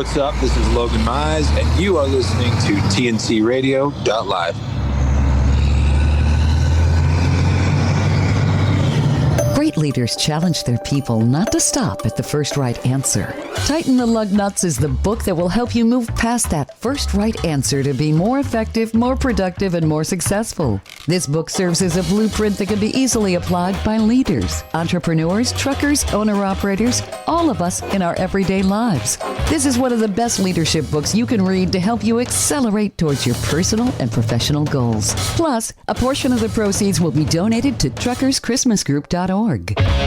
what's up? This is Logan Mize, and you are listening to TNCRadio.LIVE. Great leaders challenge their people not to stop at the first right answer. Tighten the Lug Nuts is the book that will help you move past that first right answer to be more effective, more productive, and more successful. This book serves as a blueprint that can be easily applied by leaders, entrepreneurs, truckers, owner-operators, all of us in our everyday lives. This is one of the best leadership books you can read to help you accelerate towards your personal and professional goals. Plus, a portion of the proceeds will be donated to truckerschristmasgroup.org.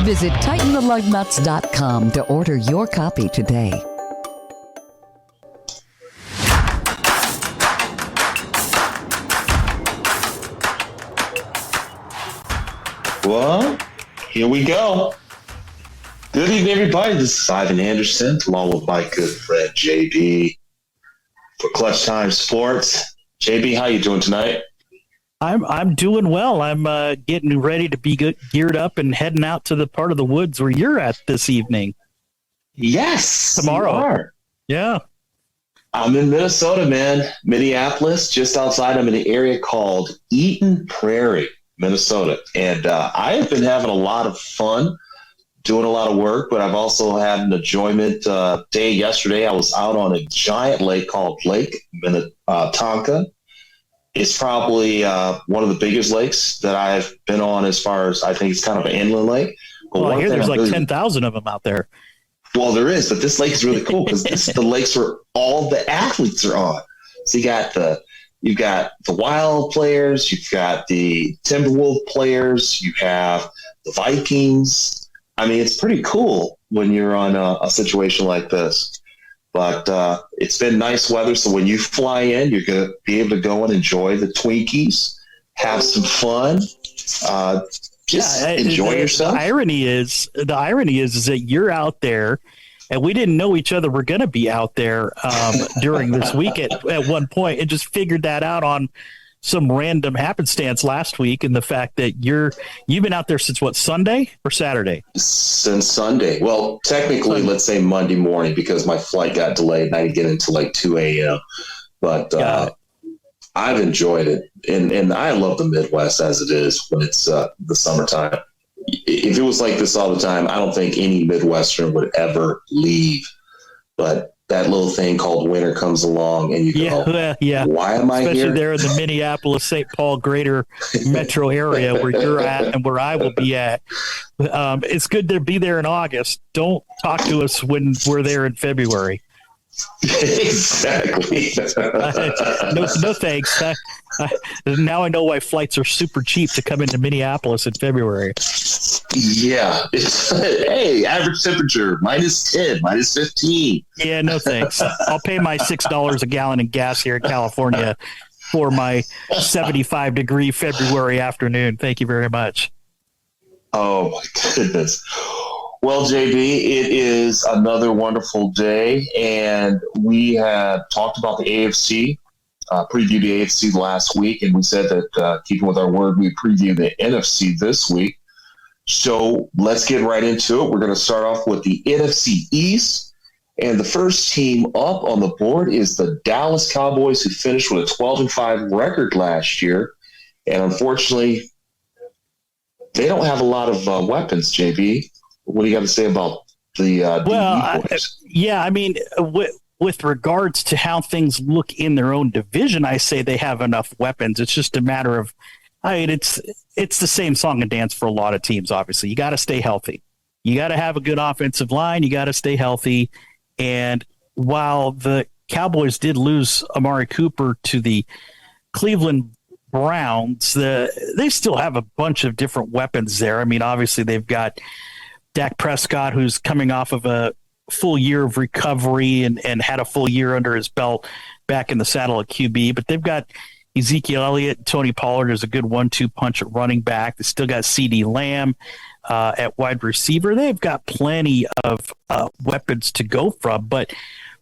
Visit TightenTheLugNuts.com to order your copy today. Well, here we go. Good evening, everybody. This is Ivan Anderson, along with my good friend JB for Clutch Time Sports. JB, how you doing tonight? I'm doing well. I'm getting ready to be geared up and heading out to the part of the woods where you're at this evening. Yes, tomorrow. You are. Yeah, I'm in Minnesota, man. Minneapolis, just outside. I'm in an area called Eden Prairie, Minnesota, and I have been having a lot of fun doing a lot of work, but I've also had an enjoyment day yesterday. I was out on a giant lake called Lake Minnetonka. It's probably one of the biggest lakes that I've been on as far as I think it's kind of an inland lake. But well, I hear there's like 10,000 of them out there. Well, there is, but this lake is really cool because the lakes where all the athletes are on. So you've got the Wild players, you've got the Timberwolves players, you have the Vikings. I mean, it's pretty cool when you're on a situation like this. But it's been nice weather, so when you fly in, you're going to be able to go and enjoy the Twinkies, have some fun, enjoy yourself. The irony is that you're out there, and we didn't know each other were going to be out there during this week at one point, and just figured that out on some random happenstance last week, and the fact that you've been out there since what, Sunday or Saturday? Since Sunday. Well, technically, let's say Monday morning because my flight got delayed and I didn't get into like 2 a.m. But I've enjoyed it, and I love the Midwest as it is when it's the summertime. If it was like this all the time, I don't think any Midwestern would ever leave. But that little thing called winter comes along and you go, why am I Especially here? There in the Minneapolis, St. Paul greater metro area where you're at and where I will be at. It's good to be there in August. Don't talk to us when we're there in February. Exactly. No thanks. Now I know why flights are super cheap to come into Minneapolis in February. Yeah. Hey, average temperature, -10, -15. Yeah, no thanks. I'll pay my $6 a gallon in gas here in California for my 75-degree February afternoon. Thank you very much. Oh, my goodness. Well, JB, it is another wonderful day, and we have talked about the AFC, previewed the AFC last week, and we said that, keeping with our word, we preview the NFC this week. So let's get right into it. We're going to start off with the NFC East, and the first team up on the board is the Dallas Cowboys, who finished with a 12-5 record last year, and unfortunately, they don't have a lot of weapons, JB. What do you got to say about the I mean, with regards to how things look in their own division, I say they have enough weapons. It's just a matter of, it's the same song and dance for a lot of teams, obviously. You got to stay healthy. You got to have a good offensive line. You got to stay healthy. And while the Cowboys did lose Amari Cooper to the Cleveland Browns, they still have a bunch of different weapons there. I mean, obviously they've got Dak Prescott, who's coming off of a full year of recovery and had a full year under his belt back in the saddle at QB. But they've got Ezekiel Elliott, Tony Pollard is a good 1-2 punch at running back. They still got CeeDee Lamb at wide receiver. They've got plenty of weapons to go from. But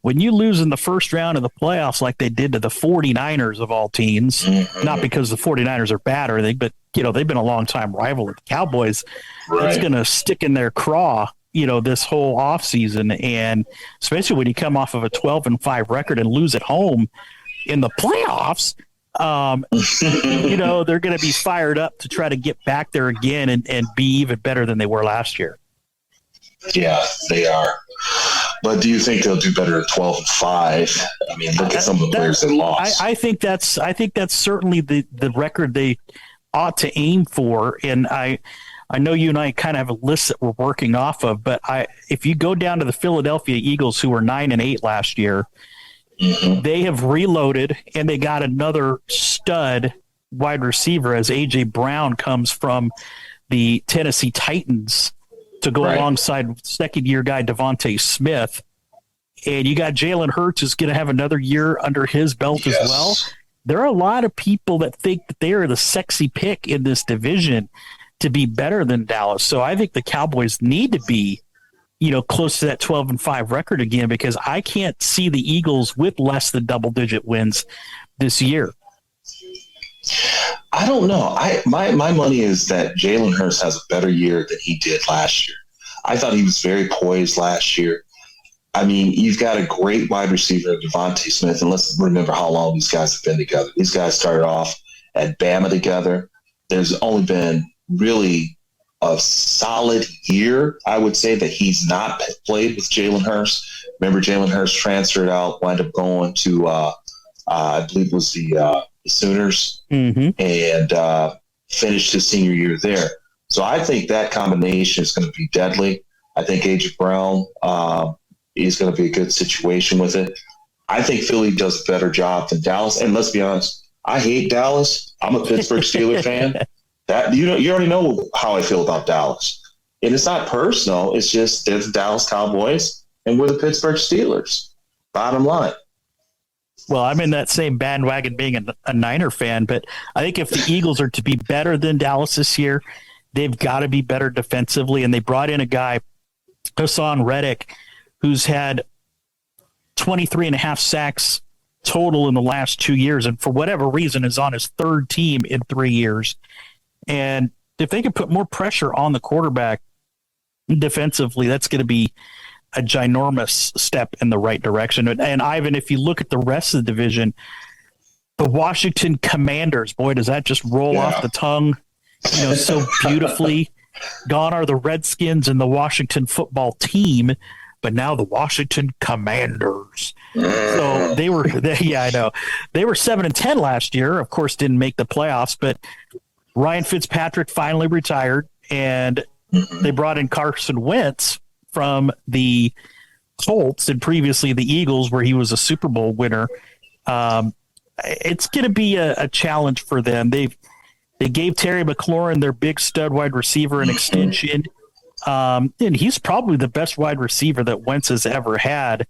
when you lose in the first round of the playoffs like they did to the 49ers of all teams, not because the 49ers are bad or anything, but they've been a long-time rival of the Cowboys. Right. That's going to stick in their craw this whole offseason, and especially when you come off of a 12-5 record and lose at home in the playoffs, they're going to be fired up to try to get back there again and be even better than they were last year. Yeah, they are. But do you think they'll do better at 12-5? I mean, look at some of the players they lost. I think that's certainly the record they ought to aim for. And I know you and I kind of have a list that we're working off of, but if you go down to the Philadelphia Eagles, who were 9-8 last year, they have reloaded and they got another stud wide receiver as A.J. Brown comes from the Tennessee Titans to go alongside second-year guy Devontae Smith. And you got Jalen Hurts who's going to have another year under his belt as well. There are a lot of people that think that they are the sexy pick in this division to be better than Dallas. So I think the Cowboys need to be, close to that 12-5 record again, because I can't see the Eagles with less than double-digit wins this year. I don't know. My money is that Jalen Hurts has a better year than he did last year. I thought he was very poised last year. I mean, you've got a great wide receiver, Devontae Smith, and let's remember how long these guys have been together. These guys started off at Bama together. There's only been really a solid year, I would say, that he's not played with Jalen Hurts. Remember, Jalen Hurts transferred out, wound up going to, I believe it was the Sooners, and finished his senior year there. So I think that combination is going to be deadly. I think A.J. Brown is going to be a good situation with it. I think Philly does a better job than Dallas. And let's be honest, I hate Dallas. I'm a Pittsburgh Steelers fan. That you already know how I feel about Dallas. And it's not personal. It's just they're the Dallas Cowboys and we're the Pittsburgh Steelers. Bottom line. Well, I'm in that same bandwagon being a Niner fan, but I think if the Eagles are to be better than Dallas this year, they've got to be better defensively. And they brought in a guy, Hassan Reddick, who's had 23.5 sacks total in the last 2 years. And for whatever reason is on his third team in 3 years. And if they can put more pressure on the quarterback defensively, that's going to be a ginormous step in the right direction. And Ivan, if you look at the rest of the division, the Washington Commanders, boy, does that just roll off the tongue, so beautifully. Gone are the Redskins and the Washington football team, but now the Washington Commanders. So they were 7-10 last year. Of course, didn't make the playoffs, but Ryan Fitzpatrick finally retired, and they brought in Carson Wentz from the Colts and previously the Eagles, where he was a Super Bowl winner. It's going to be a challenge for them. They gave Terry McLaurin, their big stud wide receiver, an extension. And he's probably the best wide receiver that Wentz has ever had.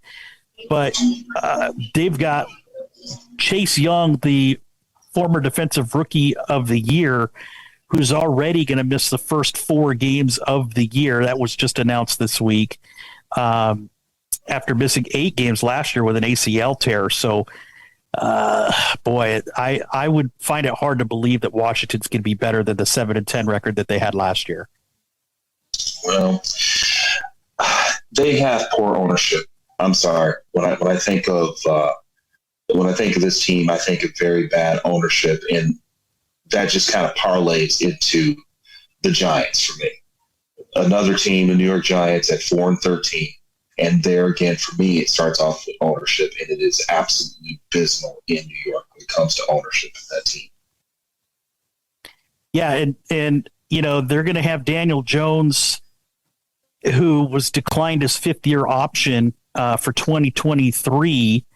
But they've got Chase Young, the former defensive rookie of the year, who's already going to miss the first 4 games of the year. That was just announced this week after missing 8 games last year with an ACL tear. So, boy, I would find it hard to believe that Washington's going to be better than the 7-10 record that they had last year. Well, they have poor ownership. I'm sorry. When I think of this team, I think of very bad ownership, and that just kind of parlays into the Giants for me. Another team, the New York Giants, at 4-13, and there again for me, it starts off with ownership, and it is absolutely abysmal in New York when it comes to ownership of that team. Yeah, and they're going to have Daniel Jones, who was declined his 5th-year option for 2023.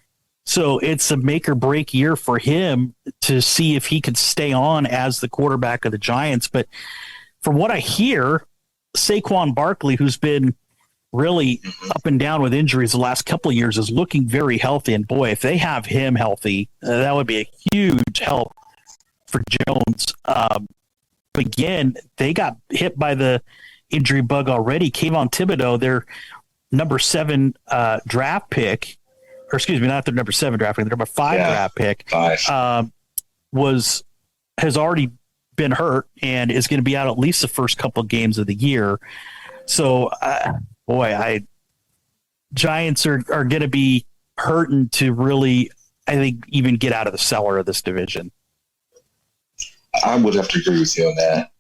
So it's a make or break year for him to see if he could stay on as the quarterback of the Giants. But from what I hear, Saquon Barkley, who's been really up and down with injuries the last couple of years, is looking very healthy. And boy, if they have him healthy, that would be a huge help for Jones. Again, they got hit by the injury bug already. Kayvon Thibodeau, their number 7 draft pick, or excuse me, not their number 7 draft pick, their number 5 draft pick, has already been hurt and is going to be out at least the first couple of games of the year. So, Giants are going to be hurting to really, I think, even get out of the cellar of this division. I would have to agree with you on that.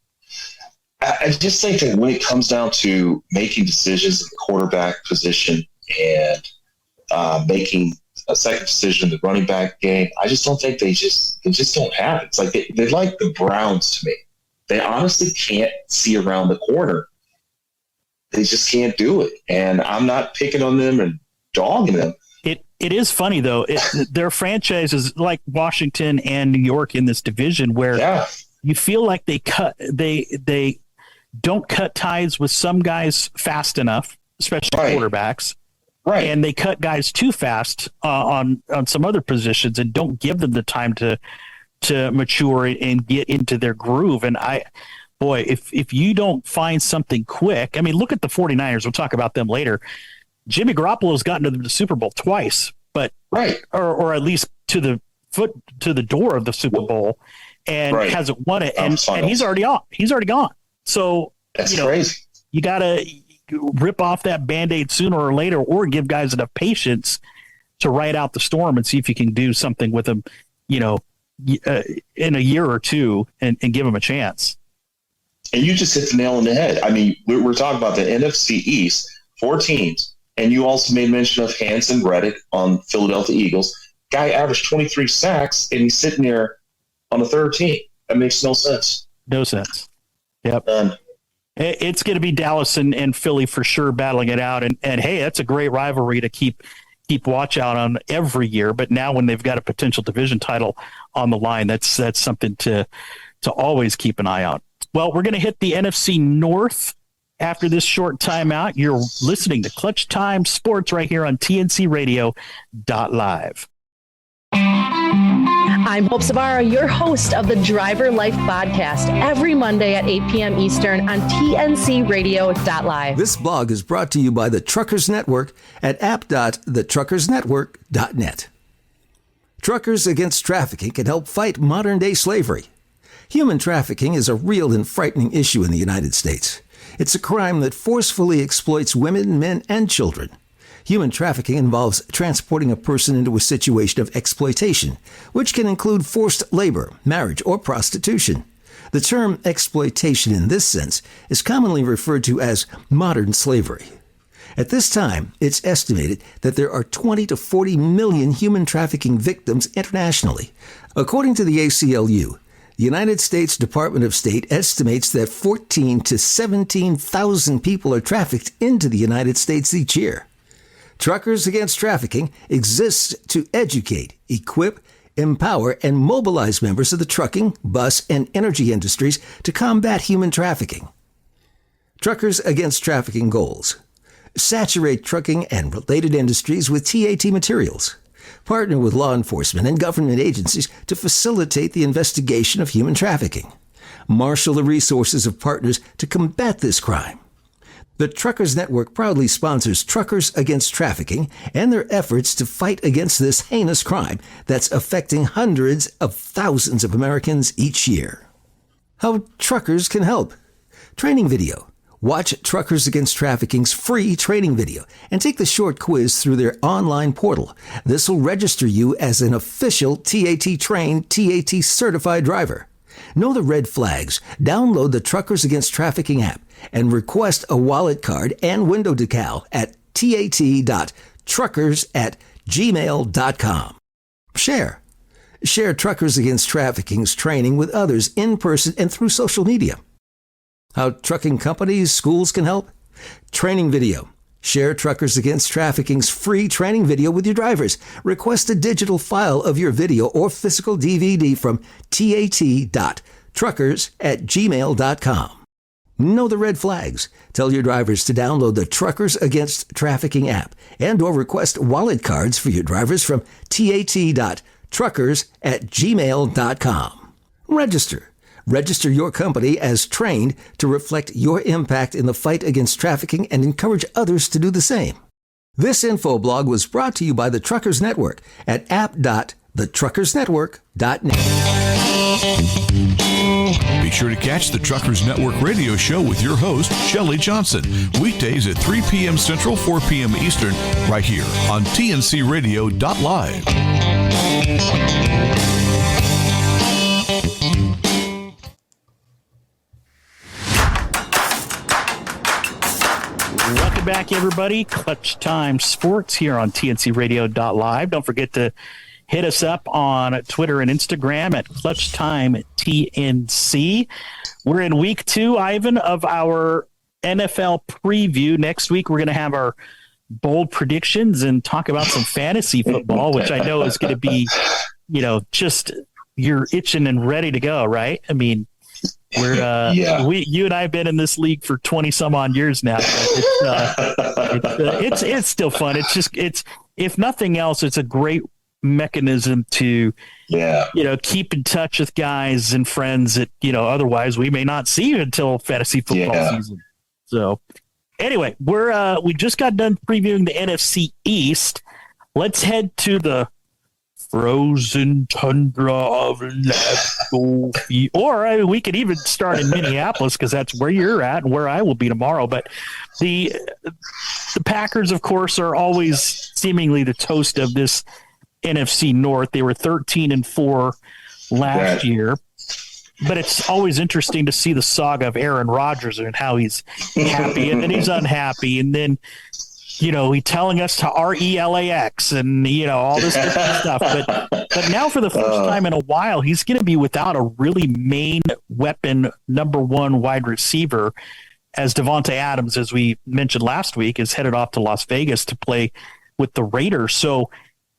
I just think that when it comes down to making decisions in the quarterback position and making a second decision in the running back game, I just don't think they just don't have it. It's like they're like the Browns to me. They honestly can't see around the corner. They just can't do it. And I'm not picking on them and dogging them. It is funny, though. Their franchise is like Washington and New York in this division where you feel like they don't cut ties with some guys fast enough, especially quarterbacks. Right. And they cut guys too fast on some other positions and don't give them the time to mature and get into their groove. And if you don't find something quick, I mean, look at the 49ers. We'll talk about them later. Jimmy Garoppolo's gotten to the Super Bowl twice, but or at least to the door of the Super Bowl, and hasn't won it. And he's already off. He's already gone. So that's crazy. You got to rip off that Band-Aid sooner or later, or give guys enough patience to ride out the storm and see if you can do something with them, in a year or two and give them a chance. And you just hit the nail on the head. I mean, we're talking about the NFC East, 4 teams. And you also made mention of Hanson Reddick on Philadelphia Eagles. Guy averaged 23 sacks, and he's sitting there on the third team. That makes no sense. No sense. Yep. It's going to be Dallas and Philly for sure battling it out. And hey, that's a great rivalry to keep watch out on every year. But now when they've got a potential division title on the line, that's something to always keep an eye on. Well, we're going to hit the NFC North after this short timeout. You're listening to Clutch Time Sports right here on TNCRadio.LIVE. I'm Hope Savara, your host of the Driver Life podcast, every Monday at 8 p.m. Eastern on TNCRadio.LIVE. This blog is brought to you by the Truckers Network at app.thetruckersnetwork.net. Truckers Against Trafficking can help fight modern-day slavery. Human trafficking is a real and frightening issue in the United States. It's a crime that forcefully exploits women, men, and children. Human trafficking involves transporting a person into a situation of exploitation, which can include forced labor, marriage, or prostitution. The term exploitation in this sense is commonly referred to as modern slavery. At this time, it's estimated that there are 20 to 40 million human trafficking victims internationally. According to the ACLU, the United States Department of State estimates that 14 to 17,000 people are trafficked into the United States each year. Truckers Against Trafficking exists to educate, equip, empower, and mobilize members of the trucking, bus, and energy industries to combat human trafficking. Truckers Against Trafficking goals: saturate trucking and related industries with TAT materials. Partner with law enforcement and government agencies to facilitate the investigation of human trafficking. Marshal the resources of partners to combat this crime. The Truckers Network proudly sponsors Truckers Against Trafficking and their efforts to fight against this heinous crime that's affecting hundreds of thousands of Americans each year. How truckers can help. Training video. Watch Truckers Against Trafficking's free training video and take the short quiz through their online portal. This will register you as an official TAT-trained, TAT-certified driver. Know the red flags. Download the Truckers Against Trafficking app and request a wallet card and window decal at tat.truckers@gmail.com. Share. Share Truckers Against Trafficking's training with others in person and through social media. How trucking companies, schools can help. Training video. Share Truckers Against Trafficking's free training video with your drivers. Request a digital file of your video or physical DVD from tat.truckers@gmail.com. Know the red flags. Tell your drivers to download the Truckers Against Trafficking app and or request wallet cards for your drivers from tat.truckers@gmail.com. Register. Register your company as trained to reflect your impact in the fight against trafficking and encourage others to do the same. This info blog was brought to you by the Truckers Network at app.thetruckersnetwork.net. Be sure to catch the Truckers Network radio show with your host, Shelley Johnson, weekdays at 3 p.m. Central, 4 p.m. Eastern, right here on TNCRadio.LIVE. Welcome back, everybody. Clutch Time Sports here on TNCRadio.LIVE. Don't forget to hit us up on Twitter and Instagram at Clutch Time TNC. We're in week 2, Ivan, of our NFL preview. Next week, we're going to have our bold predictions and talk about some fantasy football, which I know is going to be, just you're itching and ready to go, right? I mean, you and I have been in this league for 20 some odd years now. It's still fun. It's if nothing else, it's a great mechanism to keep in touch with guys and friends that otherwise we may not see until fantasy football season. So anyway, we just got done previewing the NFC East. Let's head to the frozen tundra of Lambeau Field. Or we could even start in Minneapolis because that's where you're at and where I will be tomorrow. But the Packers, of course, are always seemingly the toast of this NFC North. They were 13-4 last year. But it's always interesting to see the saga of Aaron Rodgers and how he's happy and then he's unhappy. And then, he's telling us to RELAX and, all this different stuff. But now for the first time in a while, he's going to be without a really main weapon, number one wide receiver, as Devontae Adams, as we mentioned last week, is headed off to Las Vegas to play with the Raiders. So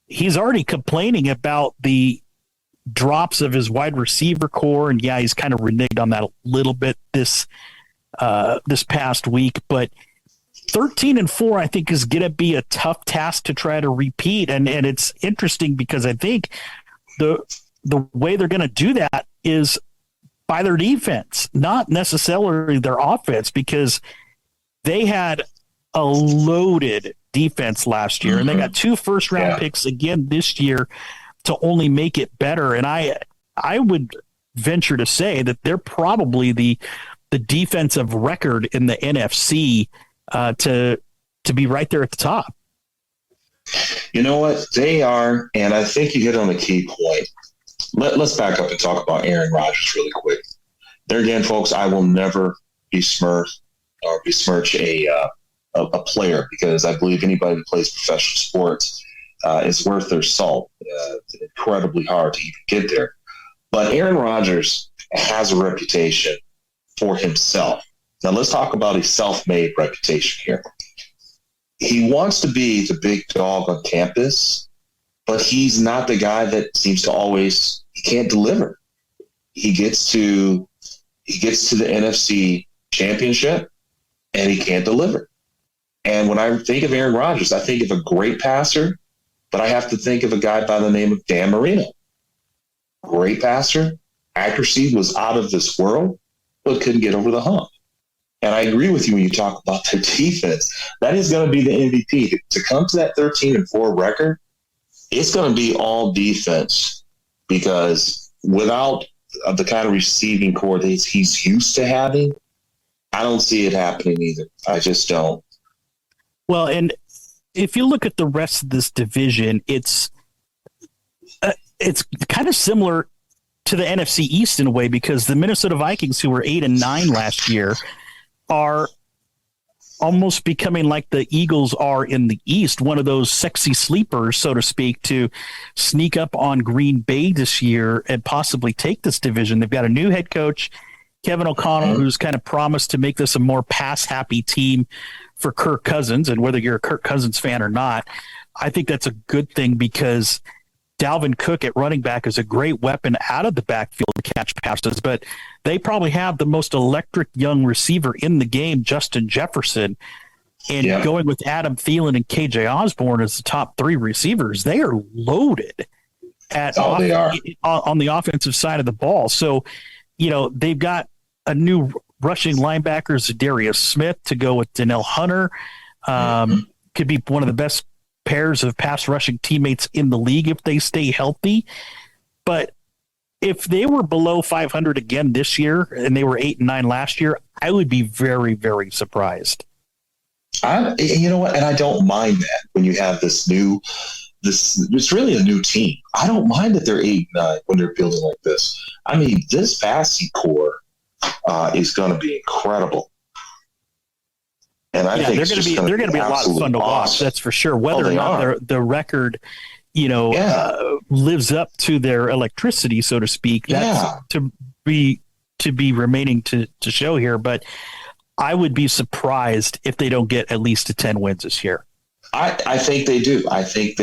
he's already complaining about the drops of his wide receiver core. And he's kind of reneged on that a little bit this past week, but 13-4, I think, is going to be a tough task to try to repeat. And it's interesting because I think the way they're going to do that is by their defense, not necessarily their offense, because they had a loaded defense last year and they got 2 first-round picks again this year to only make it better. And I would venture to say that they're probably the defensive record in the NFC to be right there at the top. You know what? They are, and I think you hit on the key point. Let's back up and talk about Aaron Rodgers really quick. There again, folks, I will never besmirch a player because I believe anybody who plays professional sports is worth their salt. It's incredibly hard to even get there. But Aaron Rodgers has a reputation for himself. Now, let's talk about a self-made reputation here. He wants to be the big dog on campus, but he's not the guy that seems to always – he can't deliver. He gets to the NFC Championship, and he can't deliver. And when I think of Aaron Rodgers, I think of a great passer, but I have to think of a guy by the name of Dan Marino. Great passer, accuracy was out of this world, but couldn't get over the hump. And I agree with you when you talk about their defense. That is going to be the MVP. To come to that 13-4 record, it's going to be all defense because without the kind of receiving core that he's used to having, I don't see it happening either. I just don't. Well, and if you look at the rest of this division, it's kind of similar to the NFC East in a way because the Minnesota Vikings, who were 8-9 last year, are almost becoming like the Eagles are in the East, one of those sexy sleepers, so to speak, to sneak up on Green Bay this year and possibly take this division. They've got a new head coach, Kevin O'Connell, who's kind of promised to make this a more pass-happy team for Kirk Cousins. And whether you're a Kirk Cousins fan or not, I think that's a good thing because Dalvin Cook at running back is a great weapon out of the backfield to catch passes, but they probably have the most electric young receiver in the game, Justin Jefferson. And going with Adam Thielen and KJ Osborne as the top 3 receivers, they are loaded on the offensive side of the ball. So, they've got a new rushing linebacker, Zadarius Smith, to go with Danielle Hunter. Could be one of the best pairs of pass rushing teammates in the league if they stay healthy. But if they were below 500 again this year and they were 8-9 last year, I would be very, very surprised. You know what? And I don't mind that when you have it's really a new team. I don't mind that they're 8-9 when they're building like this. I mean, this passing core is going to be incredible. And I think they're going to be a lot of fun to watch. That's for sure. Whether or not the record, lives up to their electricity, so to speak, that's to be remaining to show here. But I would be surprised if they don't get at least 10 wins this year. I think they do. I think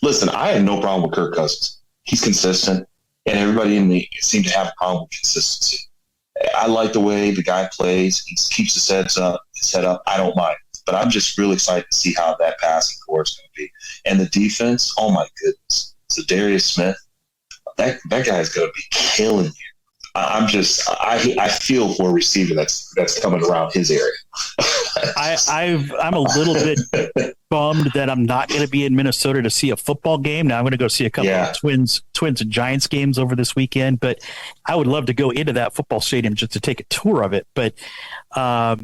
listen, I have no problem with Kirk Cousins. He's consistent, and everybody in the seem to have a problem with consistency. I like the way the guy plays. He keeps his head up. I don't mind. But I'm just really excited to see how that passing core is going to be. And the defense, oh my goodness. So Darius Smith, that guy is going to be killing you. I feel for a receiver that's coming around his area. I'm a little bit bummed that I'm not going to be in Minnesota to see a football game. Now I'm going to go see a couple of Twins and Giants games over this weekend, but I would love to go into that football stadium just to take a tour of it. But I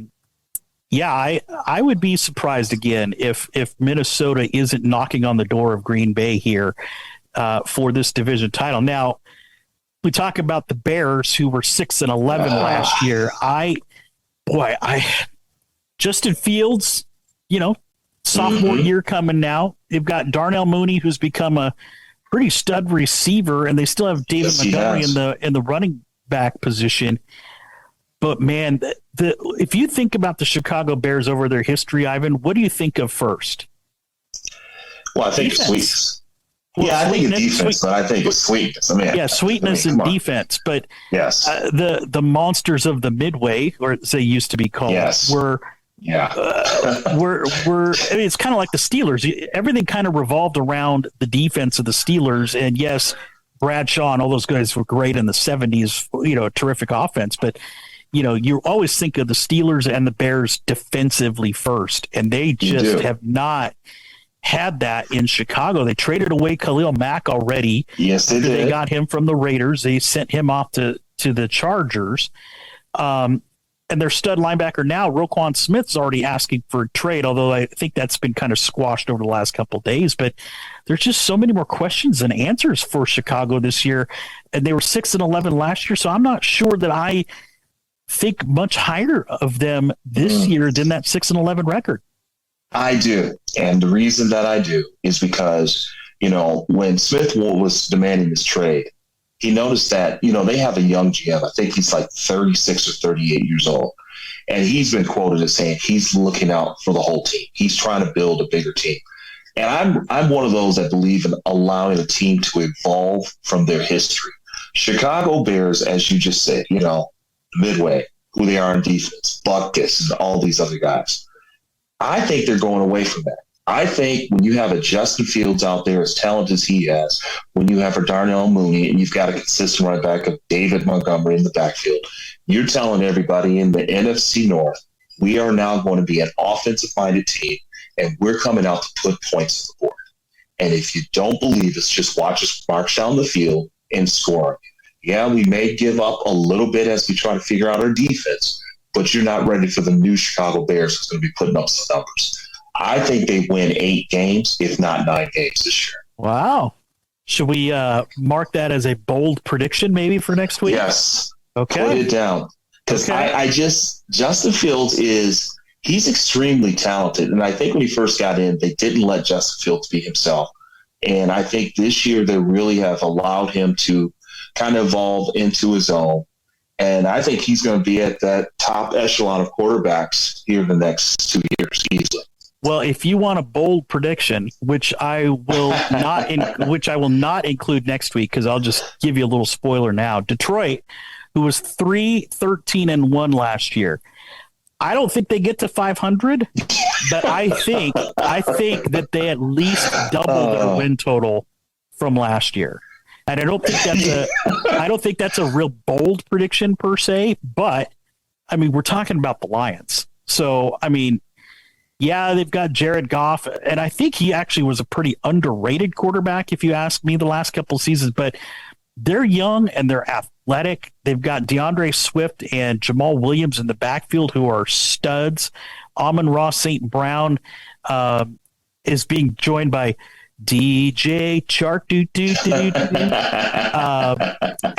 would be surprised again if Minnesota isn't knocking on the door of Green Bay here for this division title. Now, we talk about the Bears, who were 6-11 last year. Justin Fields, sophomore year coming now. They've got Darnell Mooney, who's become a pretty stud receiver, and they still have David Montgomery in the running back position. But man, if you think about the Chicago Bears over their history, Ivan, what do you think of first? Well, I think it's sweetness. I think it's defense, but I think it's sweetness. Sweetness and defense. But yes, the monsters of the Midway, or as they used to be called, were it's kind of like the Steelers. Everything kind of revolved around the defense of the Steelers. And yes, Bradshaw and all those guys were great in the 70s, a terrific offense. But, you always think of the Steelers and the Bears defensively first, and they just have not had that in Chicago. They traded away Khalil Mack already. Yes, they did. They got him from the Raiders. They sent him off to the Chargers. And their stud linebacker now, Roquan Smith's already asking for a trade, although I think that's been kind of squashed over the last couple of days. But there's just so many more questions than answers for Chicago this year. And they were 6-11 last year, so I'm not sure that I think much higher of them this year than that 6-11 record. I do. And the reason that I do is because, when Smith was demanding this trade, he noticed that, they have a young GM. I think he's like 36 or 38 years old. And he's been quoted as saying he's looking out for the whole team. He's trying to build a bigger team. And I'm one of those that believe in allowing a team to evolve from their history. Chicago Bears, as you just said, Midway, who they are in defense, Butkus, and all these other guys. I think they're going away from that. I think when you have a Justin Fields out there as talented as he has, when you have a Darnell Mooney and you've got a consistent right back of David Montgomery in the backfield, you're telling everybody in the NFC North, we are now going to be an offensive-minded team, and we're coming out to put points on the board. And if you don't believe us, just watch us march down the field and score. Yeah, we may give up a little bit as we try to figure out our defense, but you're not ready for the new Chicago Bears who's going to be putting up some numbers. I think they win 8 games, if not 9 games this year. Wow. Should we mark that as a bold prediction maybe for next week? Yes. Okay. Put it down. Because Justin Fields he's extremely talented. And I think when he first got in, they didn't let Justin Fields be himself. And I think this year they really have allowed him to kind of evolve into his own. And I think he's going to be at that top echelon of quarterbacks here in the next 2 years easily. Well, if you want a bold prediction, which I will not include next week, because I'll just give you a little spoiler now. Detroit, who was 3-13-1 last year, I don't think they get to 500, but I think that they at least double their win total from last year. And I don't think that's a real bold prediction per se, but I mean, we're talking about the Lions. So, I mean, yeah, they've got Jared Goff, and I think he actually was a pretty underrated quarterback, if you ask me, the last couple of seasons. But they're young and they're athletic. They've got DeAndre Swift and Jamal Williams in the backfield who are studs. Amon-Ra St. Brown is being joined by DJ Chark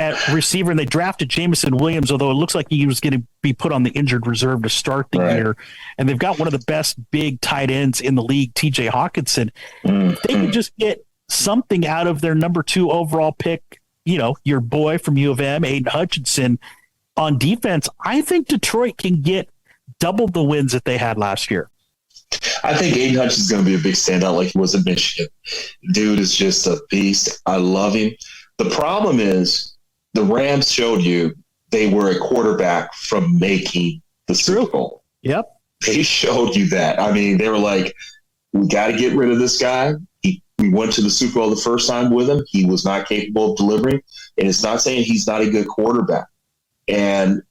at receiver, and they drafted Jameson Williams, although it looks like he was going to be put on the injured reserve to start the year. And they've got one of the best big tight ends in the league, TJ Hawkinson. If they could just get something out of their number 2 overall pick, your boy from U of M, Aiden Hutchinson, on defense, I think Detroit can get double the wins that they had last year. I think Aiden Hutchinson is going to be a big standout like he was at Michigan. Dude is just a beast. I love him. The problem is the Rams showed you they were a quarterback from making the Super Bowl. Yep. They showed you that. I mean, they were like, we got to get rid of this guy. We went to the Super Bowl the first time with him. He was not capable of delivering. And it's not saying he's not a good quarterback. And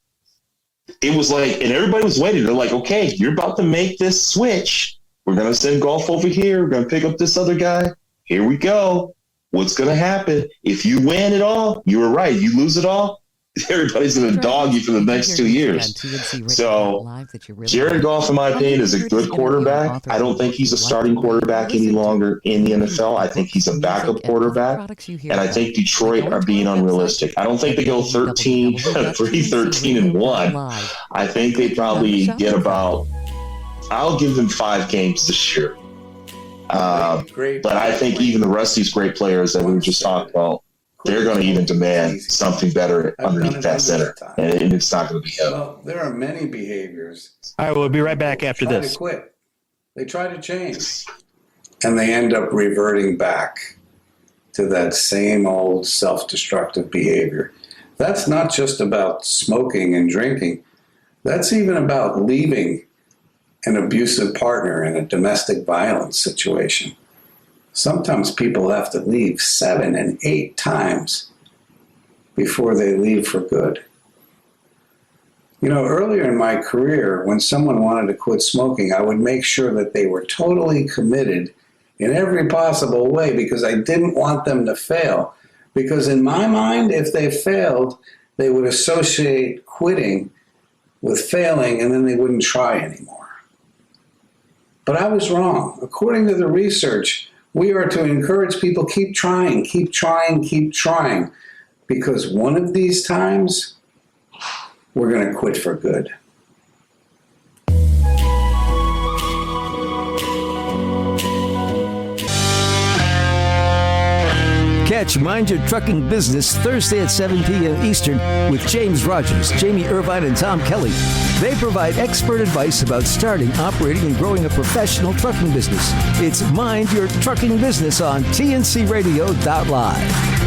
it was like, and everybody was waiting. They're like, okay, you're about to make this switch. We're going to send Goff over here. We're going to pick up this other guy. Here we go. What's going to happen? If you win it all, you were right. You lose it all, everybody's going to dog you for the next 2 years. So Jared Goff, in my opinion, is a good quarterback. I don't think he's a starting quarterback any longer in the NFL. I think he's a backup quarterback. And I think Detroit are being unrealistic. I don't think they go 13-1. I think they probably get about, I'll give them 5 games this year. But I think even the rest of these great players that we were just talking about, they're going to even demand something better underneath that center, and it's not going to be him. Well, there are many behaviors. All right, we'll be right back after this. They try to quit. They try to change, and they end up reverting back to that same old self-destructive behavior. That's not just about smoking and drinking. That's even about leaving an abusive partner in a domestic violence situation. Sometimes people have to leave 7 and 8 times before they leave for good. Earlier in my career, when someone wanted to quit smoking, I would make sure that they were totally committed in every possible way because I didn't want them to fail. Because in my mind, if they failed, they would associate quitting with failing and then they wouldn't try anymore. But I was wrong. According to the research, we are to encourage people, keep trying, keep trying, keep trying. Because one of these times, we're going to quit for good. Catch Mind Your Trucking Business Thursday at 7 p.m. Eastern with James Rogers, Jamie Irvine, and Tom Kelly. They provide expert advice about starting, operating, and growing a professional trucking business. It's Mind Your Trucking Business on TNCRadio.LIVE.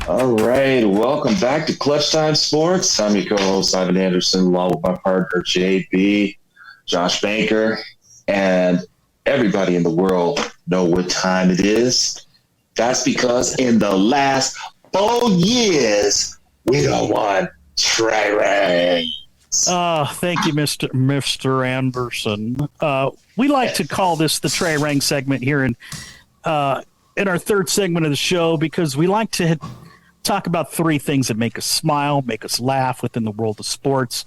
All right, welcome back to Clutch Time Sports. I'm your co-host, Ivan Anderson, along with my partner, JB, Josh Banker, and everybody in the world know what time it is. That's because in the last 4 years, we done won Trey Ray. Thank you, Mr. Anderson. We like to call this the Trey Rang segment here in our third segment of the show because we like to talk about 3 things that make us smile, make us laugh within the world of sports.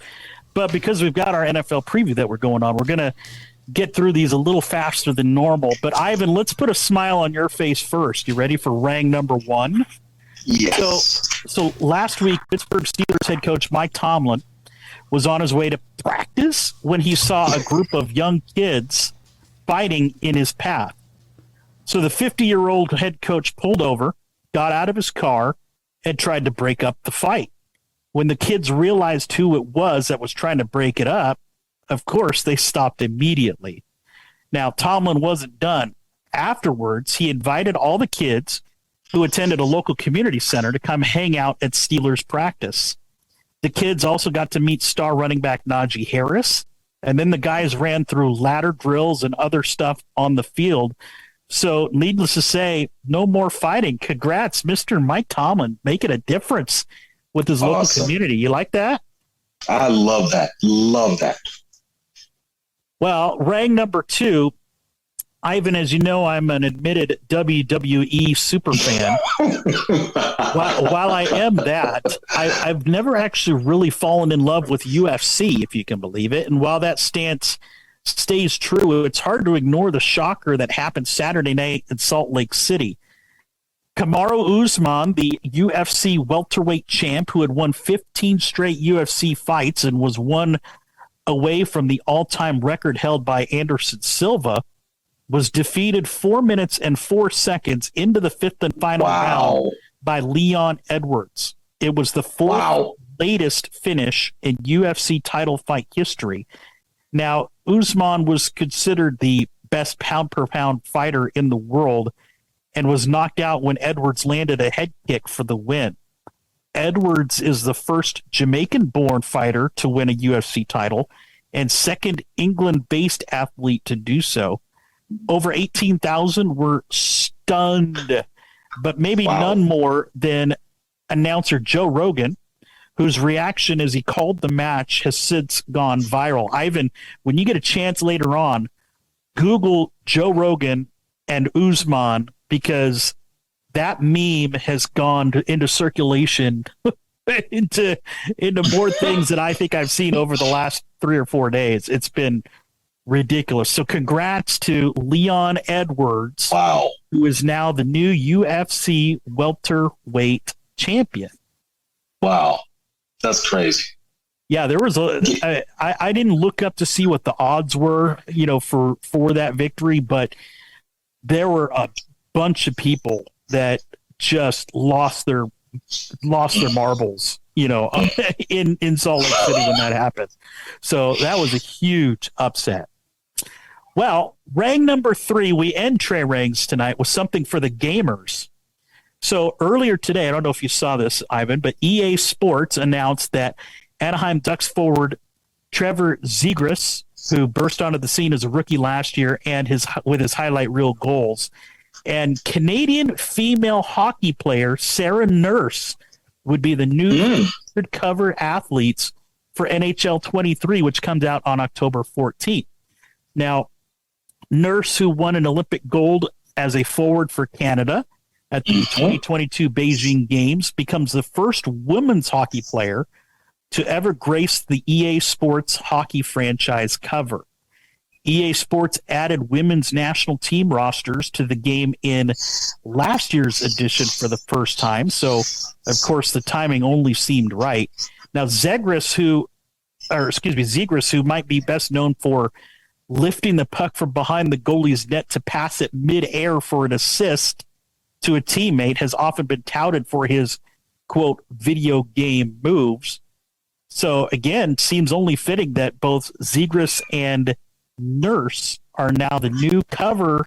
But because we've got our NFL preview that we're going on, we're going to get through these a little faster than normal. But Ivan, let's put a smile on your face first. You ready for Rang number 1? Yes. So last week, Pittsburgh Steelers head coach Mike Tomlin was on his way to practice when he saw a group of young kids fighting in his path. So the 50-year-old head coach pulled over, got out of his car, and tried to break up the fight. When the kids realized who it was that was trying to break it up, of course, they stopped immediately. Now, Tomlin wasn't done. Afterwards, he invited all the kids who attended a local community center to come hang out at Steelers practice. The kids also got to meet star running back Najee Harris, and then the guys ran through ladder drills and other stuff on the field. So needless to say, no more fighting. Congrats, Mr. Mike Tomlin, making a difference with his local community. You like that? I love that. Love that. Well, rank number 2, Ivan, as you know, I'm an admitted WWE super fan. while I am that, I've never actually really fallen in love with UFC, if you can believe it. And while that stance stays true, it's hard to ignore the shocker that happened Saturday night in Salt Lake City. Kamaru Usman, the UFC welterweight champ who had won 15 straight UFC fights and was one away from the all-time record held by Anderson Silva, was defeated 4 minutes and 4 seconds into the 5th and final round by Leon Edwards. It was the 4th latest finish in UFC title fight history. Now, Usman was considered the best pound-per-pound fighter in the world and was knocked out when Edwards landed a head kick for the win. Edwards is the first Jamaican-born fighter to win a UFC title and second England-based athlete to do so. Over 18,000 were stunned, but maybe none more than announcer Joe Rogan, whose reaction as he called the match has since gone viral. Ivan, when you get a chance later on, Google Joe Rogan and Usman, because that meme has gone into circulation into more things than I think I've seen over the last 3 or 4 days. It's been ridiculous. So congrats to Leon Edwards, who is now the new UFC welterweight champion. Wow. That's crazy. Yeah, there was I didn't look up to see what the odds were, for that victory, but there were a bunch of people that just lost their marbles, in Salt Lake City when that happened. So that was a huge upset. Well, rank number 3, we end Trey Rangs tonight with something for the gamers. So earlier today, I don't know if you saw this, Ivan, but EA Sports announced that Anaheim Ducks forward Trevor Zegras, who burst onto the scene as a rookie last year and with his highlight reel goals, and Canadian female hockey player Sarah Nurse would be the new cover athletes for NHL 23, which comes out on October 14th. Now, Nurse, who won an Olympic gold as a forward for Canada at the 2022 Beijing Games, becomes the first women's hockey player to ever grace the EA Sports hockey franchise cover. EA Sports added women's national team rosters to the game in last year's edition for the first time. So, of course, the timing only seemed right. Now, Zegras, who might be best known for lifting the puck from behind the goalie's net to pass it mid-air for an assist to a teammate, has often been touted for his, quote, video game moves. So, again, seems only fitting that both Zegras and Nurse are now the new cover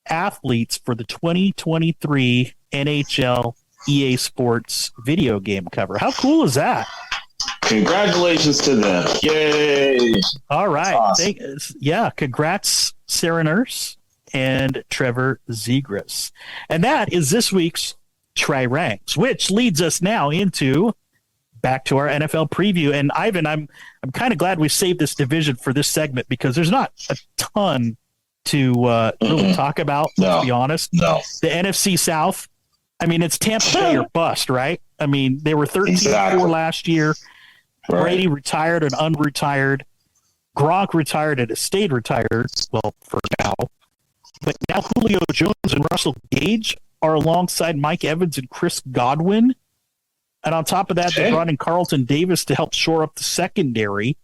athletes for the 2023 NHL EA Sports video game cover. How cool is that? Congratulations to them. Yay. All right. Awesome. Congrats, Sarah Nurse and Trevor Zegras. And that is this week's Try Ranks, which leads us now back to our NFL preview. And Ivan, I'm kind of glad we saved this division for this segment because there's not a ton to really talk about, let's be honest. No. The NFC South, I mean, it's Tampa Bay or bust, right? I mean, they were 13-4 last year. Right. Brady retired and unretired. Gronk retired and has stayed retired, well, for now. But now Julio Jones and Russell Gage are alongside Mike Evans and Chris Godwin. And on top of that, they brought in Carlton Davis to help shore up the secondary.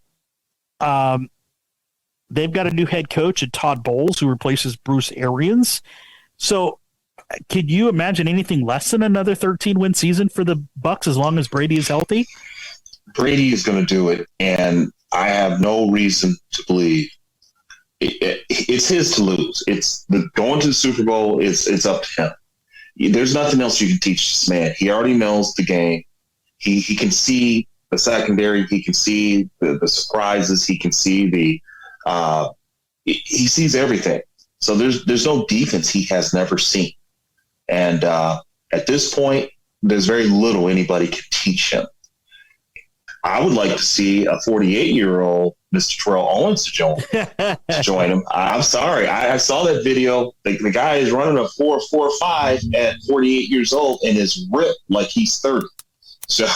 They've got a new head coach in Todd Bowles, who replaces Bruce Arians. So could you imagine anything less than another 13-win season for the Bucs as long as Brady is healthy? Brady is going to do it, and I have no reason to believe it's his to lose. Going to the Super Bowl. It's up to him. There's nothing else you can teach this man. He already knows the game. He can see the secondary. He can see the surprises. He can see he sees everything. So there's no defense he has never seen. And at this point, there's very little anybody can teach him. I would like to see a 48-year-old Mr. Terrell Owens to join him. I'm sorry. I saw that video. The guy is running a 4.45 at 48 years old and is ripped like he's 30. So,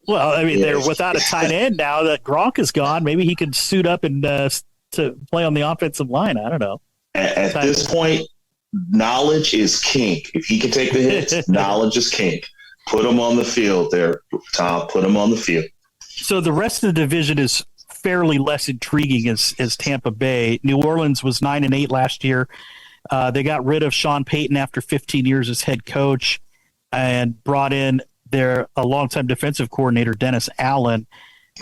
well, I mean, they're without a tight end now that Gronk is gone. Maybe he could suit up and to play on the offensive line. I don't know. At this point, knowledge is king. If he can take the hits, knowledge is king. Put him on the field there, Tom. Put him on the field. So the rest of the division is fairly less intriguing as Tampa Bay. New Orleans was 9-8 last year. They got rid of Sean Payton after 15 years as head coach and brought in a longtime defensive coordinator, Dennis Allen.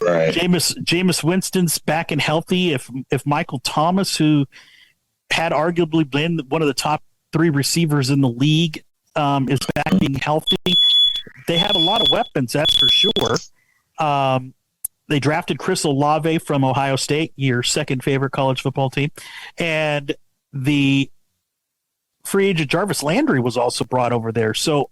Right. Jameis Winston's back and healthy. If Michael Thomas, who had arguably been one of the top 3 receivers in the league, is back being healthy, they have a lot of weapons, that's for sure. They drafted Chris Olave from Ohio State, your second favorite college football team. And the free agent Jarvis Landry was also brought over there. So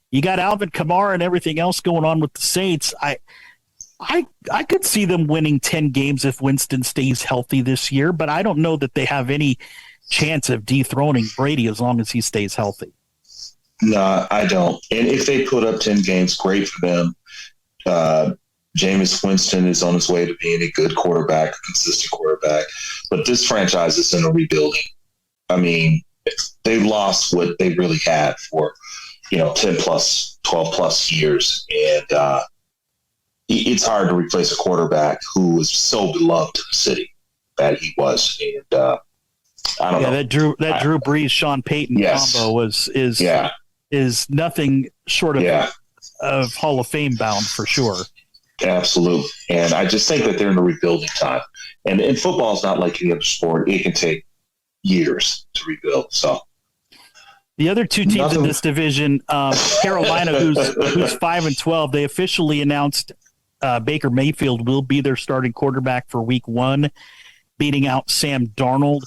you got Alvin Kamara and everything else going on with the Saints. I could see them winning 10 games if Winston stays healthy this year, but I don't know that they have any chance of dethroning Brady as long as he stays healthy. No, I don't. And if they put up 10 games, great for them. Jameis Winston is on his way to being a good quarterback, a consistent quarterback. But this franchise is in a rebuilding. I mean, they lost what they really had for, 10 plus, 12 plus years. And it's hard to replace a quarterback who was so beloved in the city that he was. And I don't know. That Drew Brees, Sean Payton combo is nothing short of Hall of Fame bound for sure. Absolutely. And I just think that they're in a rebuilding time. And football is not like any other sport. It can take years to rebuild. So the other 2 teams in this division, Carolina, who's 5-12, they officially announced Baker Mayfield will be their starting quarterback for week 1, beating out Sam Darnold.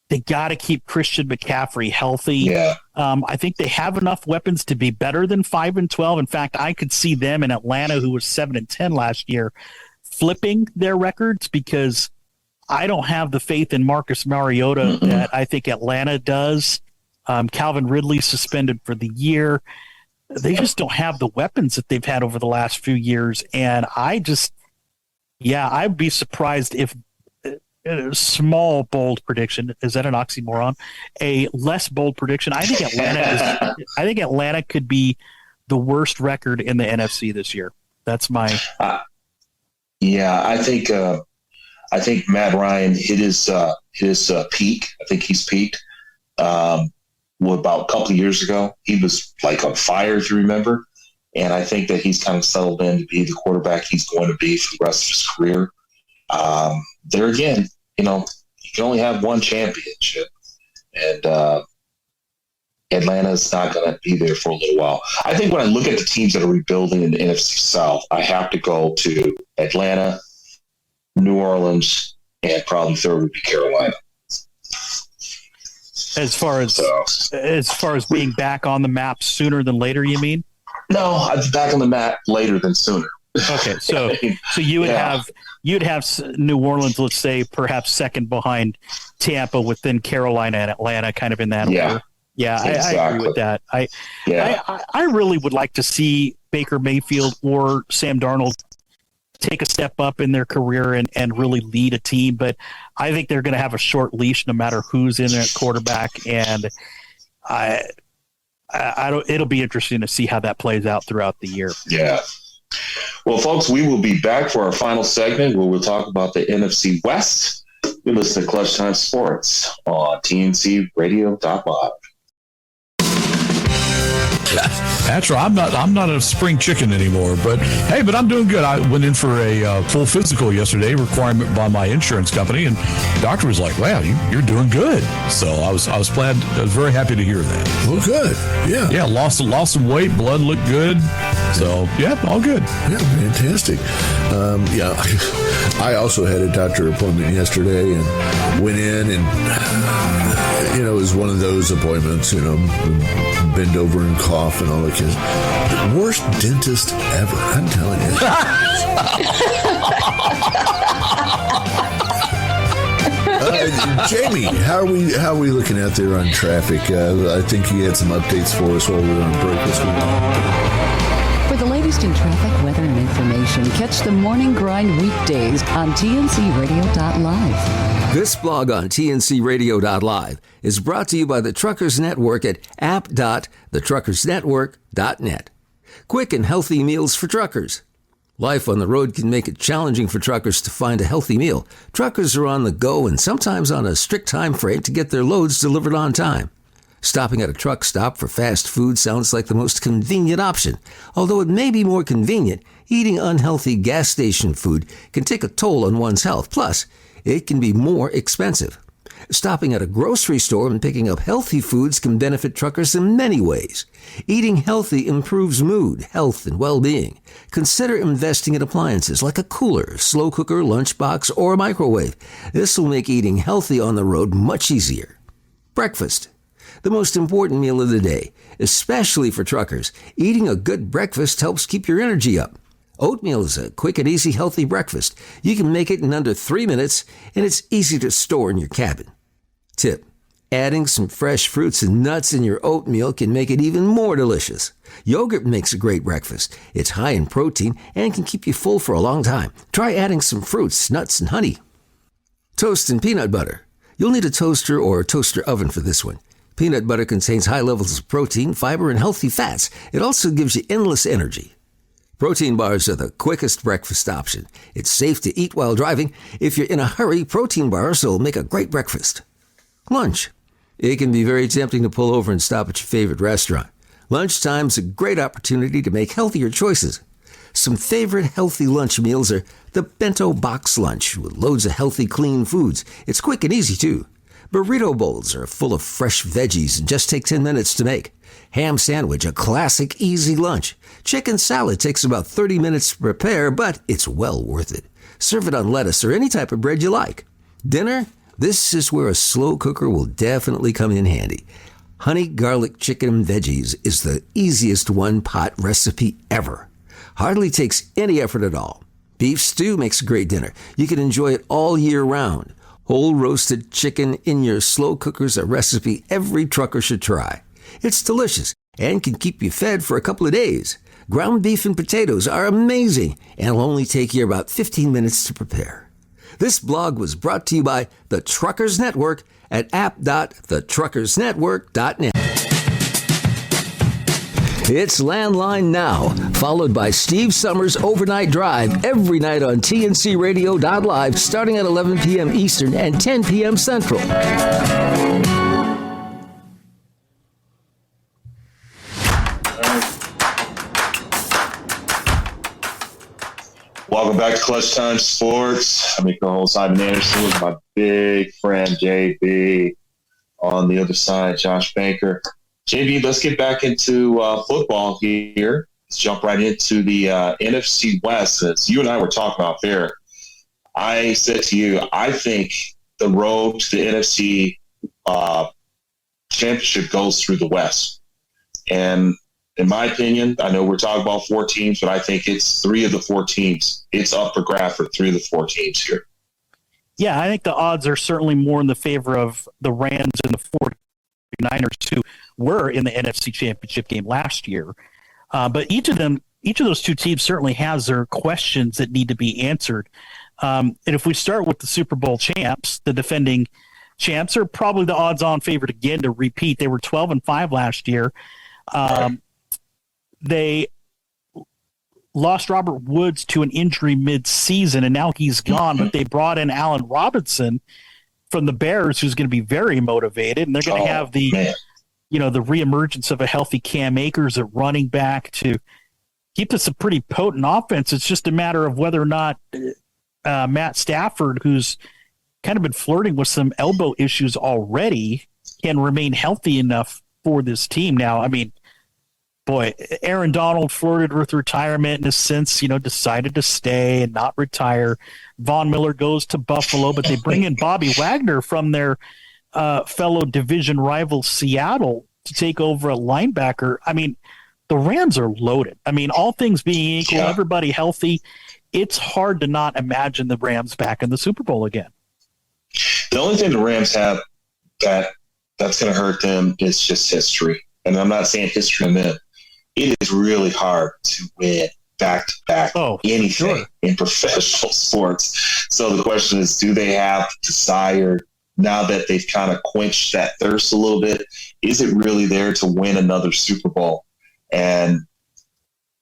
They got to keep Christian McCaffrey healthy. Yeah. I think they have enough weapons to be better than 5-12. In fact, I could see them in Atlanta, who was 7-10 last year, flipping their records because I don't have the faith in Marcus Mariota that I think Atlanta does. Calvin Ridley suspended for the year. They just don't have the weapons that they've had over the last few years. And I'd be surprised if a small bold prediction, is that an oxymoron? A less bold prediction. I think Atlanta could be the worst record in the NFC this year. That's my. I think Matt Ryan hit his peak. I think he's peaked. About a couple of years ago, he was like on fire, if you remember. And I think that he's kind of settled in to be the quarterback he's going to be for the rest of his career. There again, you can only have one championship, and Atlanta's not going to be there for a little while. I think when I look at the teams that are rebuilding in the NFC South, I have to go to Atlanta, New Orleans, and probably third would be Carolina. As far as being back on the map sooner than later, you mean? No, I'd be back on the map later than sooner. Okay, so you would have New Orleans, let's say, perhaps second behind Tampa, within Carolina and Atlanta, kind of in that order. Yeah, exactly. I agree with that. I really would like to see Baker Mayfield or Sam Darnold take a step up in their career and really lead a team, but I think they're going to have a short leash no matter who's in at quarterback, and it'll be interesting to see how that plays out throughout the year. Yeah. Well, folks, we will be back for our final segment where we'll talk about the NFC West. You listen to Clutch Time Sports on TNCRadio.LIVE. That's right. I'm not a spring chicken anymore, but I'm doing good. I went in for a full physical yesterday, requirement by my insurance company, and the doctor was like, "Wow, you're doing good." So I was very happy to hear that. Well, good. Yeah. Lost some weight. Blood looked good. So, yeah, all good. Yeah, fantastic. I also had a doctor appointment yesterday and went in and, it was one of those appointments, bend over and cough and all that kind of. The worst dentist ever, I'm telling you. Jamie, how are we looking out there on traffic? I think you had some updates for us while we were on break this week. For the latest in traffic, weather, and information, catch the Morning Grind weekdays on TNCRadio.LIVE. This blog on TNCRadio.LIVE is brought to you by the Truckers Network at app.thetruckersnetwork.net. Quick and healthy meals for truckers. Life on the road can make it challenging for truckers to find a healthy meal. Truckers are on the go and sometimes on a strict time frame to get their loads delivered on time. Stopping at a truck stop for fast food sounds like the most convenient option. Although it may be more convenient, eating unhealthy gas station food can take a toll on one's health. Plus, it can be more expensive. Stopping at a grocery store and picking up healthy foods can benefit truckers in many ways. Eating healthy improves mood, health, and well-being. Consider investing in appliances like a cooler, slow cooker, lunchbox, or a microwave. This will make eating healthy on the road much easier. Breakfast. The most important meal of the day, especially for truckers. Eating a good breakfast helps keep your energy up. Oatmeal is a quick and easy healthy breakfast. You can make it in under 3 minutes, and it's easy to store in your cabin. Tip: adding some fresh fruits and nuts in your oatmeal can make it even more delicious. Yogurt makes a great breakfast. It's high in protein and can keep you full for a long time. Try adding some fruits, nuts, and honey. Toast and peanut butter. You'll need a toaster or a toaster oven for this one. Peanut butter contains high levels of protein, fiber, and healthy fats. It also gives you endless energy. Protein bars are the quickest breakfast option. It's safe to eat while driving. If you're in a hurry, protein bars will make a great breakfast. Lunch. It can be very tempting to pull over and stop at your favorite restaurant. Lunchtime's a great opportunity to make healthier choices. Some favorite healthy lunch meals are the bento box lunch with loads of healthy, clean foods. It's quick and easy, too. Burrito bowls are full of fresh veggies and just take 10 minutes to make. Ham sandwich, a classic, easy lunch. Chicken salad takes about 30 minutes to prepare, but it's well worth it. Serve it on lettuce or any type of bread you like. Dinner? This is where a slow cooker will definitely come in handy. Honey garlic chicken and veggies is the easiest one-pot recipe ever. Hardly takes any effort at all. Beef stew makes a great dinner. You can enjoy it all year round. Whole roasted chicken in your slow cooker's a recipe every trucker should try. It's delicious and can keep you fed for a couple of days. Ground beef and potatoes are amazing and will only take you about 15 minutes to prepare. This blog was brought to you by the Truckers Network at app.thetruckersnetwork.net. It's Landline Now, followed by Steve Summers' Overnight Drive every night on TNCRadio.LIVE starting at 11 p.m. Eastern and 10 p.m. Central. Welcome back to Clutch Time Sports. I'm your co-host Ivan Anderson with my big friend JB. On the other side, Josh Banker. JB, let's get back into football here. Let's jump right into the NFC West. As you and I were talking about there, I said to you, I think the road to the NFC championship goes through the West. And in my opinion, I know we're talking about 4 teams, but I think it's 3 of the 4 teams. It's up for grabs for 3 of the 4 teams here. Yeah, I think the odds are certainly more in the favor of the Rams and the 49ers, who were in the NFC Championship game last year. But each of those 2 teams certainly has their questions that need to be answered. And if we start with the Super Bowl champs, the defending champs are probably the odds-on favorite again to repeat. They were 12-5 last year. They lost Robert Woods to an injury mid-season, and now he's gone. But they brought in Allen Robinson from the Bears, who's going to be very motivated, and they're going to have the reemergence of a healthy Cam Akers at running back to keep this a pretty potent offense. It's just a matter of whether or not Matt Stafford, who's kind of been flirting with some elbow issues already, can remain healthy enough for this team. Now, I mean, boy, Aaron Donald flirted with retirement and has since, decided to stay and not retire. Von Miller goes to Buffalo, but they bring in Bobby Wagner from their fellow division rival Seattle to take over a linebacker. I mean, the Rams are loaded. I mean, all things being equal, everybody healthy, it's hard to not imagine the Rams back in the Super Bowl again. The only thing the Rams have that's going to hurt them is just history. And I'm not saying history on them. It is really hard to win back-to-back anything in professional sports. So the question is, do they have the desire, now that they've kind of quenched that thirst a little bit, is it really there to win another Super Bowl? And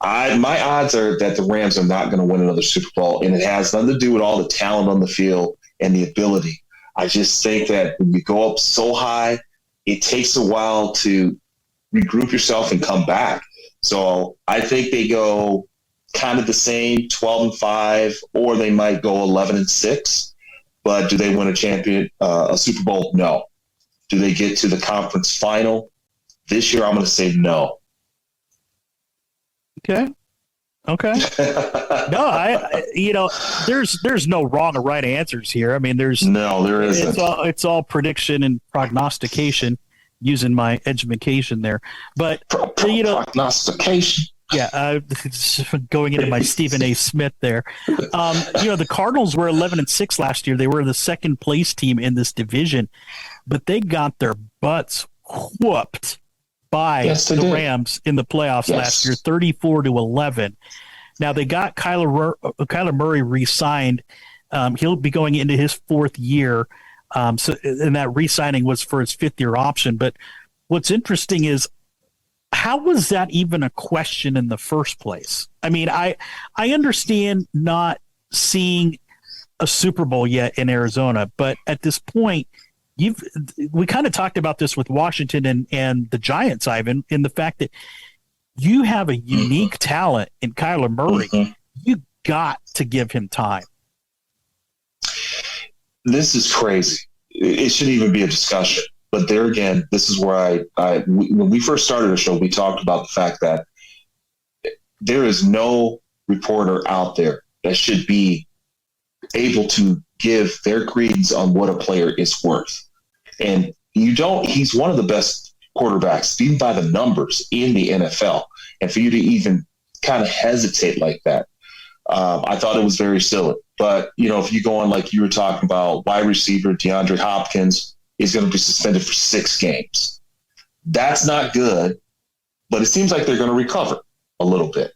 my odds are that the Rams are not going to win another Super Bowl, and it has nothing to do with all the talent on the field and the ability. I just think that when you go up so high, it takes a while to regroup yourself and come back. So I think they go kind of the same, 12-5, or they might go 11-6. But do they win a Super Bowl? No. Do they get to the conference final? This year, I'm going to say no. Okay. No, there's no wrong or right answers here. I mean, there isn't. It's all prediction and prognostication, using my education there. But prognostication. Yeah, going into my Stephen A. Smith there. The Cardinals were 11-6 last year. They were the second place team in this division, but they got their butts whooped by the Rams in the playoffs last year, 34-11. Now they got Kyler Murray re-signed. He'll be going into his fourth year. And that re-signing was for his fifth-year option. But what's interesting is, how was that even a question in the first place? I mean, I understand not seeing a Super Bowl yet in Arizona, but at this point, we kind of talked about this with Washington and the Giants, Ivan, in the fact that you have a unique talent in Kyler Murray. You got to give him time. This is crazy. It shouldn't even be a discussion. But there again, this is where when we first started the show, we talked about the fact that there is no reporter out there that should be able to give their credence on what a player is worth. And he's one of the best quarterbacks, even by the numbers, in the NFL. And for you to even kind of hesitate like that, I thought it was very silly. But, if you go on, like you were talking about, wide receiver DeAndre Hopkins is going to be suspended for 6 games. That's not good, but it seems like they're going to recover a little bit.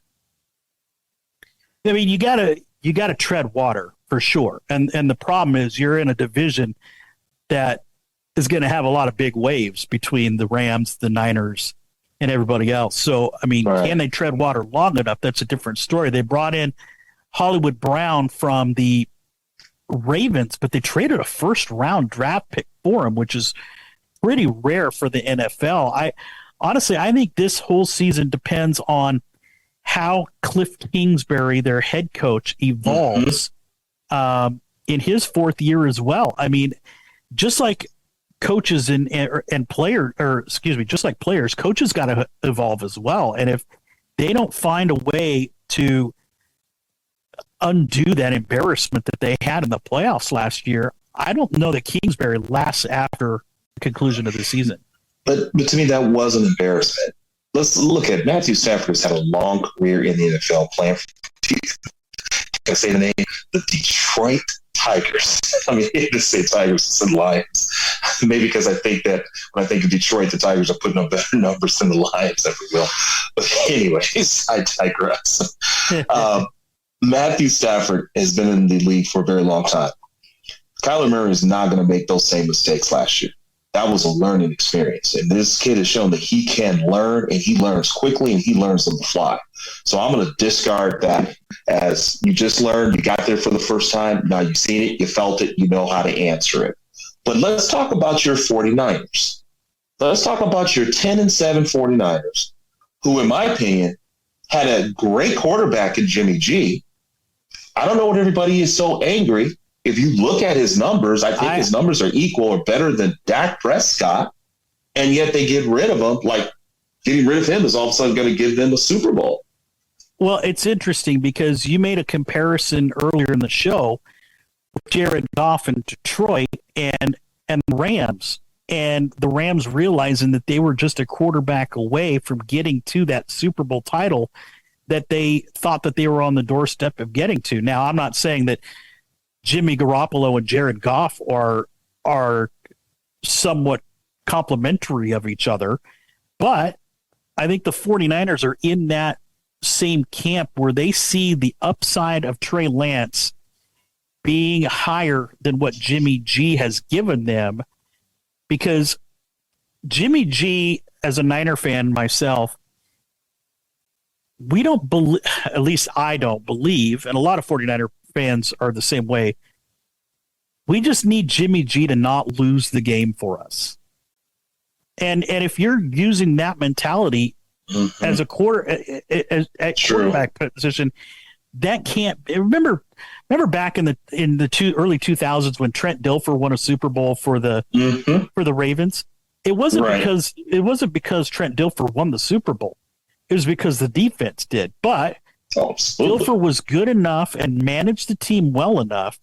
I mean, you gotta tread water for sure. And the problem is, you're in a division that is going to have a lot of big waves between the Rams, the Niners, and everybody else. So, I mean, Can they tread water long enough? That's a different story. They brought in Hollywood Brown from the Ravens, but they traded a first-round draft pick for him, which is pretty rare for the NFL. I think this whole season depends on how Cliff Kingsbury, their head coach, evolves in his fourth year as well. I mean, just like coaches and players, just like players, coaches got to evolve as well. And if they don't find a way to undo that embarrassment that they had in the playoffs last year, I don't know that Kingsbury lasts after the conclusion of the season. But to me, that was an embarrassment. Let's look at Matthew Stafford. Has had a long career in the NFL playing for, can I say the name? The Detroit Tigers. I mean, I hate to say Tigers and Lions. Maybe because I think that when I think of Detroit, the Tigers are putting up better numbers than the Lions ever will. But anyways, I digress. Matthew Stafford has been in the league for a very long time. Kyler Murray is not going to make those same mistakes last year. That was a learning experience. And this kid has shown that he can learn, and he learns quickly, and he learns on the fly. So I'm going to discard that as you just learned, you got there for the first time. Now you've seen it, you felt it, you know how to answer it. But let's talk about your 49ers. Let's talk about your 10-7 49ers, who, in my opinion, had a great quarterback in Jimmy G. I don't know what everybody is so angry. If you look at his numbers, I think his numbers are equal or better than Dak Prescott, and yet they get rid of him like getting rid of him is all of a sudden going to give them a Super Bowl. Well, it's interesting because you made a comparison earlier in the show with Jared Goff in Detroit and the Rams, and the Rams realizing that they were just a quarterback away from getting to that Super Bowl title that they thought that they were on the doorstep of getting to. Now, I'm not saying that Jimmy Garoppolo and Jared Goff are somewhat complementary of each other, but I think the 49ers are in that same camp where they see the upside of Trey Lance being higher than what Jimmy G has given them, because Jimmy G, as a Niner fan myself, we don't believe, at least I don't believe, and a lot of 49er fans are the same way, we just need Jimmy G to not lose the game for us. And if you're using that mentality as a quarterback position, that can't. Remember back in the early 2000s when Trent Dilfer won a Super Bowl for the Ravens. It wasn't because Trent Dilfer won the Super Bowl. It was because the defense did. But Dilfer was good enough and managed the team well enough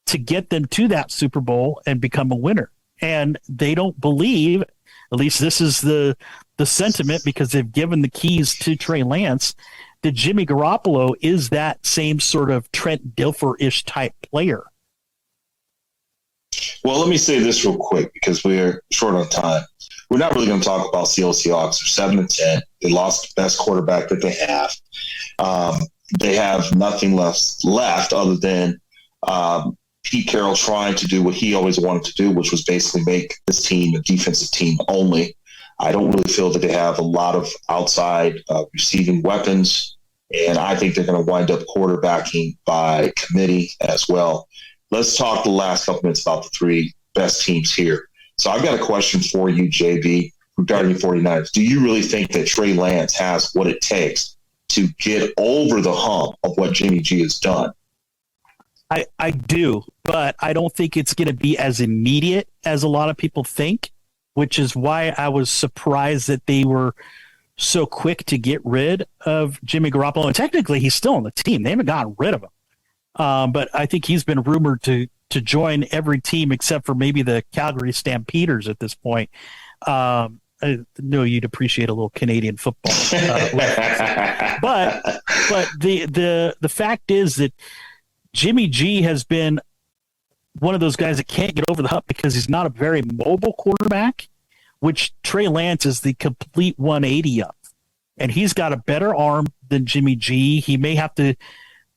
to get them to that Super Bowl and become a winner. And they don't believe, at least this is the sentiment, because they've given the keys to Trey Lance, that Jimmy Garoppolo is that same sort of Trent Dilfer-ish type player. Well, let me say this real quick because we're short on time. We're not really going to talk about Seattle Seahawks. They're 7-10. They lost the best quarterback that they have. They have nothing left other than Pete Carroll trying to do what he always wanted to do, which was basically make this team a defensive team only. I don't really feel that they have a lot of outside receiving weapons, and I think they're going to wind up quarterbacking by committee as well. Let's talk the last couple minutes about the three best teams here. So I've got a question for you, JB, regarding the 49ers. Do you really think that Trey Lance has what it takes to get over the hump of what Jimmy G has done? I do, but I don't think it's going to be as immediate as a lot of people think, which is why I was surprised that they were so quick to get rid of Jimmy Garoppolo. And technically, he's still on the team. They haven't gotten rid of him. But I think he's been rumored to join every team except for maybe the Calgary Stampeders at this point. I know you'd appreciate a little Canadian football. But the fact is that Jimmy G has been one of those guys that can't get over the hump because he's not a very mobile quarterback, which Trey Lance is the complete 180 of. And he's got a better arm than Jimmy G. He may have to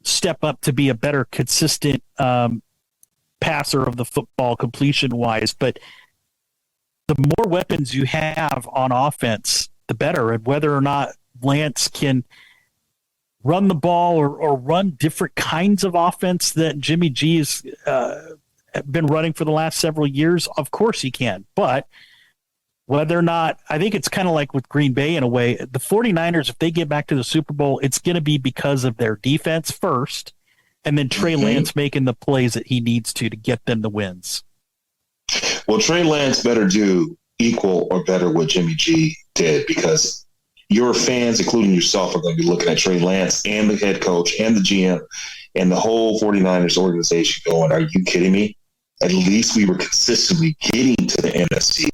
step up to be a better consistent passer of the football completion-wise. But the more weapons you have on offense, the better. And whether or not Lance can run the ball or run different kinds of offense that Jimmy G has been running for the last several years, of course he can. But whether or not, I think it's kind of like with Green Bay in a way, the 49ers, if they get back to the Super Bowl, it's going to be because of their defense first, and then Trey Lance making the plays that he needs to get them the wins. Well, Trey Lance better do equal or better what Jimmy G did, because your fans, including yourself, are going to be looking at Trey Lance and the head coach and the GM and the whole 49ers organization going, are you kidding me? At least we were consistently getting to the NFC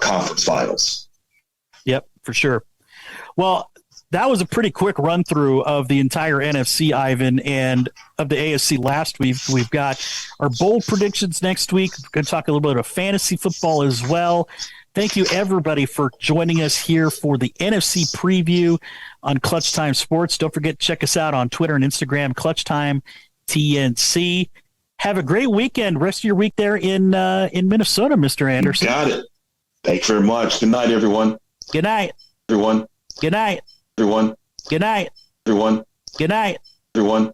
conference finals. Yep, for sure. Well, that was a pretty quick run through of the entire NFC, Ivan, and of the AFC last week. We've got our bold predictions next week. We're going to talk a little bit of fantasy football as well. Thank you, everybody, for joining us here for the NFC preview on Clutch Time Sports. Don't forget to check us out on Twitter and Instagram, Clutch Time TNC. Have a great weekend. Rest of your week there in Minnesota, Mr. Anderson. You got it. Thank you very much. Good night, everyone. Good night. Everyone. Good night. Everyone. Good night. Everyone. Good night. Everyone.